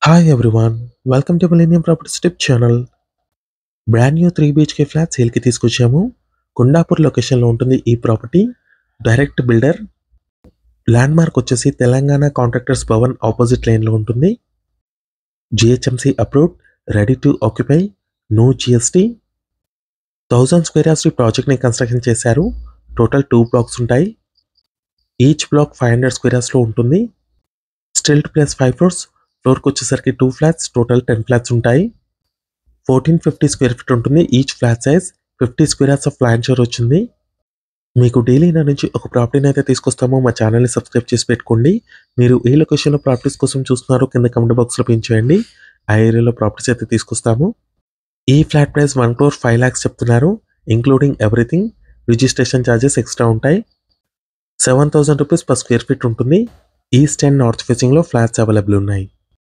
Hi everyone, welcome to Millennium Properties Tip channel. Brand new 3 BHK flat సేల్కి తీసుకొచ్చాము. కొండాపూర్ లొకేషన్లో ఉంటుంది ఈ property. Direct builder. Landmark వచ్చేసి తెలంగాణ కాంట్రాక్టర్స్ భవన్ ఆపోజిట్ లైన్లో ఉంటుంది. GHMC approved, ready to occupy, no GST. 1000 square yards ప్రాజెక్ట్ని construction చేశారు. టోటల్ 2 బ్లాక్స్ ఉంటాయి. ఈచ్ బ్లాక్ 500 స్క్వేర్ యార్డ్స్లో ఉంటుంది. Stilt plus 5 floors. ఫ్లోర్కి వచ్చేసరికి 2 ఫ్లాట్స్, టోటల్ 10 ఫ్లాట్స్ ఉంటాయి. 1450 స్క్వేర్ ఫీట్ ఉంటుంది. Each flat size 50 square yards of land share వచ్చింది. మీకు డైలీ నా నుంచి ఒక ప్రాపర్టీని అయితే తీసుకొస్తామో మా ఛానల్ని సబ్స్క్రైబ్ చేసి పెట్టుకోండి. మీరు ఏ లొకేషన్లో ప్రాపర్టీస్ కోసం చూస్తున్నారో కింద కమెంట్ బాక్స్లో పిన్ చేయండి. ఆ ఏరియాలో ప్రాపర్టీస్ అయితే తీసుకొస్తాము. ఈ ఫ్లాట్ ప్రైస్ 1 crore 5 lakhs చెప్తున్నారు, including everything. Registration charges extra ఉంటాయి. 7000 రూపీస్ పర్ స్క్వేర్ ఫీట్ ఉంటుంది. ఈస్ట్ అండ్ నార్త్ ఫేసింగ్లో ఫ్లాట్స్ అవైలబుల్ ఉన్నాయి.